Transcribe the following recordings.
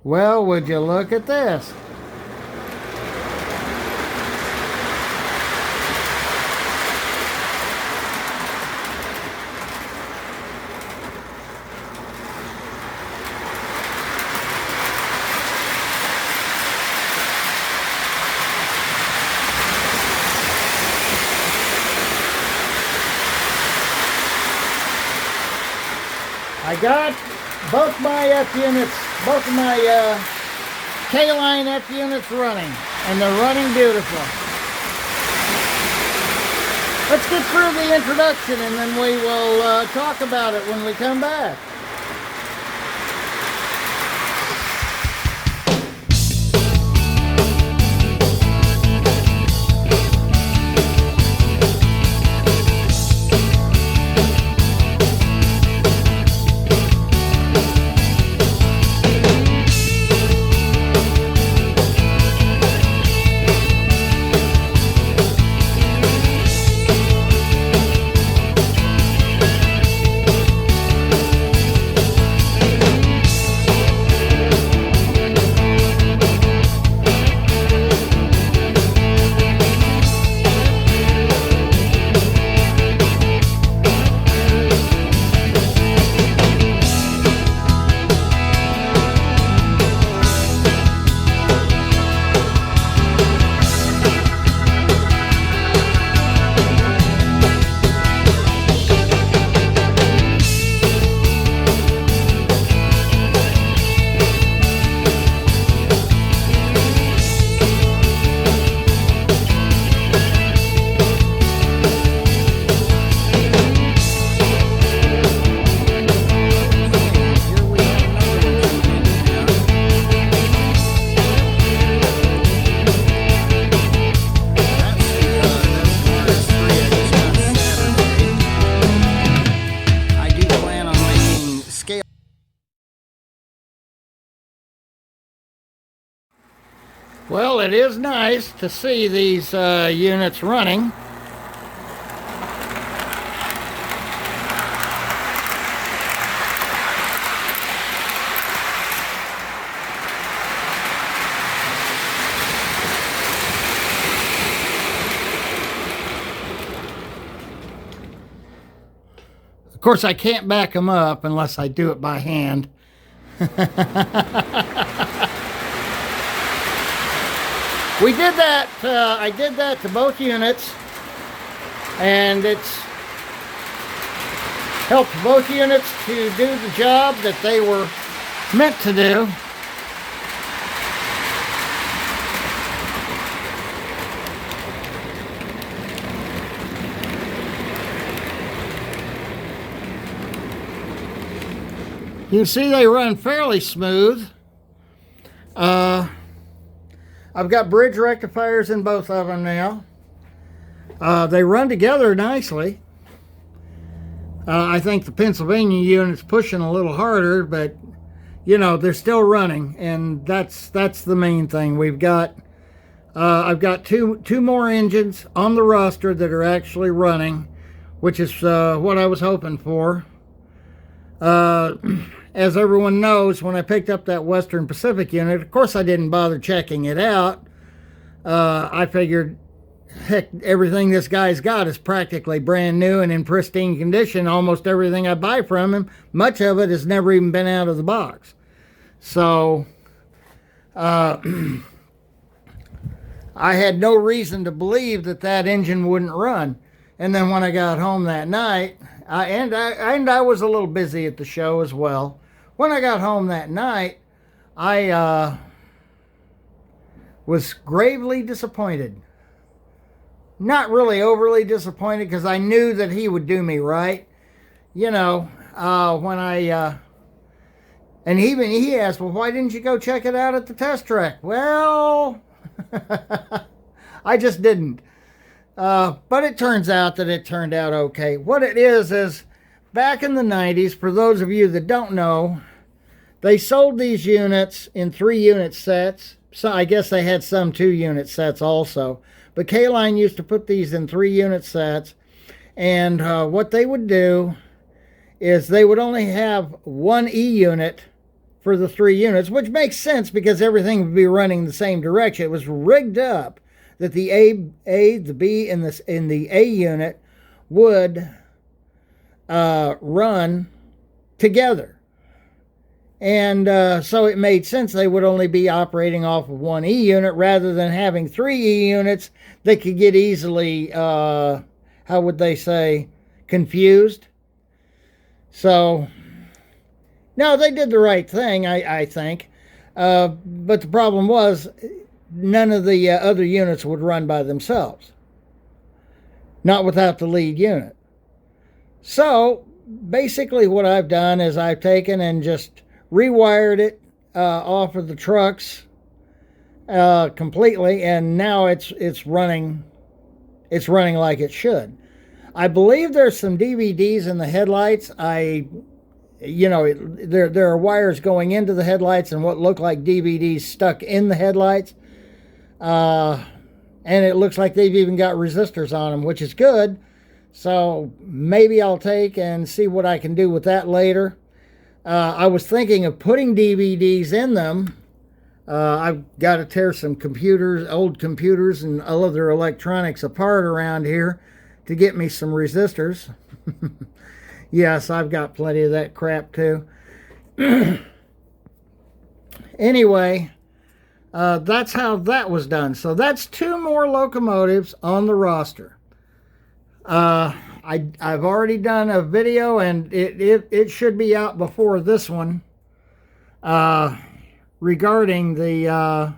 Well, would you look at this? I got both my F units, both of my K-line F units running, and they're running beautiful. Let's get through the introduction and then we will talk about it when we come back. Well, it is nice to see these units running. Of course, I can't back them up unless I do it by hand. We did that, I did that to both units, and it's helped both units to do the job that they were meant to do. You see they run fairly smooth. I've got bridge rectifiers in both of them now. They run together nicely. I think the Pennsylvania unit's pushing a little harder, but you know, they're still running, and that's the main thing. We've got I've got two more engines on the roster that are actually running, which is what I was hoping for. As everyone knows, when I picked up that Western Pacific unit, of course I didn't bother checking it out. I figured, heck, everything this guy's got is practically brand new and in pristine condition. Almost everything I buy from him, much of it has never even been out of the box. So, I had no reason to believe that that engine wouldn't run. And then when I got home that night, I was a little busy at the show as well. When I got home that night, I was gravely disappointed. Not really overly disappointed, because I knew that he would do me right. You know, when and even he asked, well, why didn't you go check it out at the test track? Well, I just didn't. But it turns out that it turned out okay. What it is back in the 90s, for those of you that don't know, they sold these units in 3-unit sets. So I guess they had some 2-unit sets also. But K-Line used to put these in 3-unit sets. And what they would do is they would only have one E unit for the 3 units, which makes sense because everything would be running the same direction. It was rigged up that the the B, and the A unit would run together. And so it made sense they would only be operating off of one E unit rather than having 3 E units that could get easily, how would they say, confused. So, no, they did the right thing, I think. But the problem was none of the other units would run by themselves. Not without the lead unit. So, basically what I've done is I've taken and just rewired it off of the trucks completely, and now it's running like it should. I believe there's some DVDs in the headlights. There are wires going into the headlights and what look like DVDs stuck in the headlights, and it looks like they've even got resistors on them, which is good. So maybe I'll take and see what I can do with that later. I was thinking of putting DVDs in them. I've got to tear some old computers and other electronics apart around here to get me some resistors. Yes, I've got plenty of that crap too. Anyway, that's how that was done. So that's 2 more locomotives on the roster. I've already done a video, and it should be out before this one, regarding the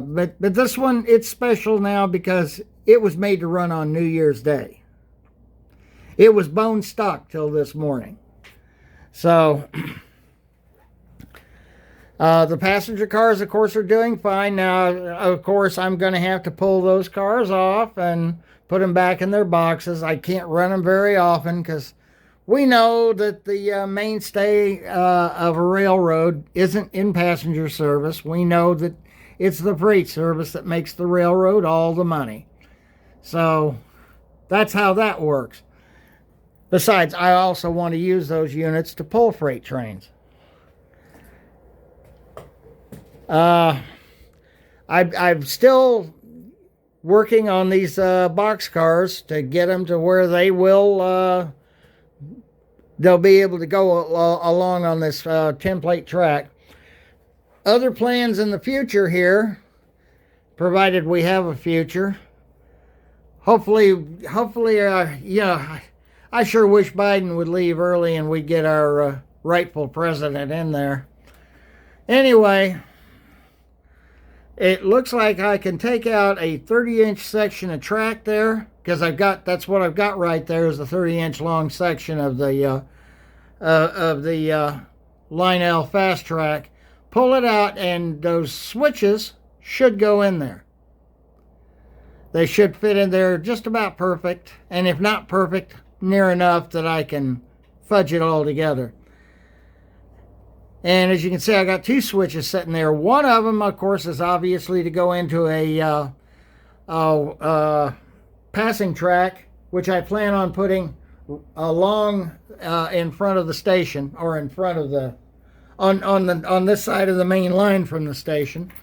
but this one, it's special now because it was made to run on New Year's Day. It was bone stock till this morning. So the passenger cars, of course, are doing fine. Now, of course, I'm going to have to pull those cars off and put them back in their boxes. I can't run them very often because we know that the mainstay of a railroad isn't in passenger service. We know that it's the freight service that makes the railroad all the money. So that's how that works. Besides, I also want to use those units to pull freight trains. I'm still working on these box cars to get them to where they'll be able to go along on this template track. Other plans in the future here, provided we have a future. Hopefully, yeah, I sure wish Biden would leave early and we'd get our rightful president in there. Anyway, it looks like I can take out a 30-inch section of track there, because that's what I've got right there is a 30-inch long section of the Line L fast track. Pull it out, and those switches should go in there. They should fit in there just about perfect, and if not perfect, near enough that I can fudge it all together. And as you can see, I got 2 switches sitting there. One of them, of course, is obviously to go into a passing track, which I plan on putting along in front of the station, or in front of the on this side of the main line from the station.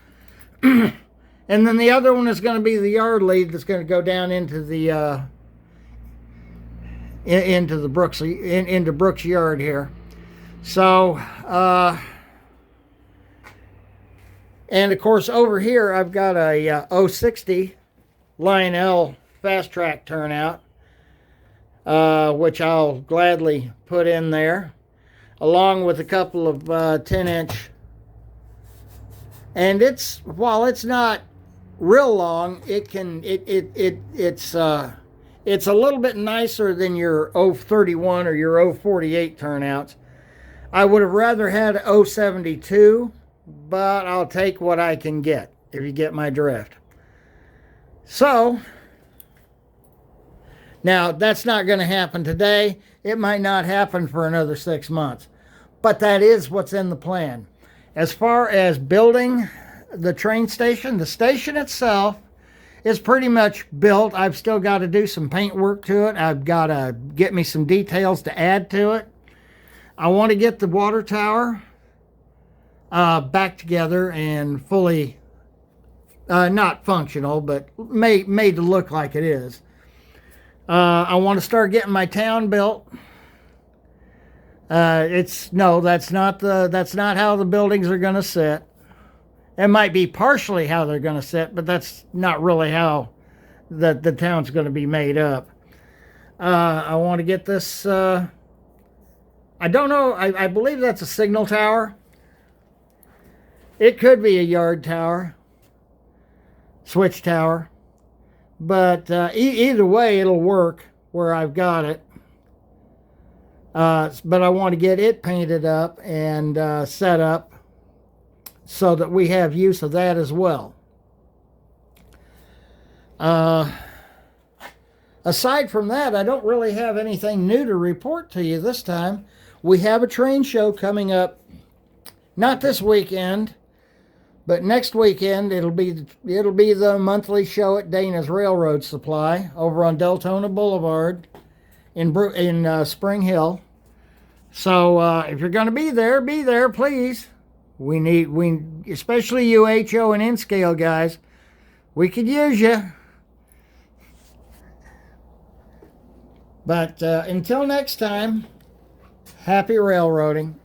And then the other one is going to be the yard lead that's going to go down into the into Brooks Yard here. So, and of course over here I've got a 060 Line L fast track turnout, which I'll gladly put in there, along with a couple of 10-inch. And while it's not real long, it's a little bit nicer than your 031 or your 048 turnouts. I would have rather had 072, but I'll take what I can get, if you get my drift. So, now that's not going to happen today. It might not happen for another 6 months, but that is what's in the plan. As far as building the train station, the station itself is pretty much built. I've still got to do some paint work to it. I've got to get me some details to add to it. I want to get the water tower back together and fully, not functional, but made to look like it is. I want to start getting my town built. That's not how the buildings are going to sit. It might be partially how they're going to sit, but that's not really how the town's going to be made up. I want to get this. I don't know. I believe that's a signal tower. It could be a yard tower, switch tower, but either way, it'll work where I've got it. But I want to get it painted up and set up so that we have use of that as well. Aside from that, I don't really have anything new to report to you this time. We have a train show coming up, not this weekend, but next weekend. It'll be the monthly show at Dana's Railroad Supply over on Deltona Boulevard in Spring Hill. So if you're going to be there, please. We especially you HO and N-scale guys, we could use you. But until next time, happy railroading.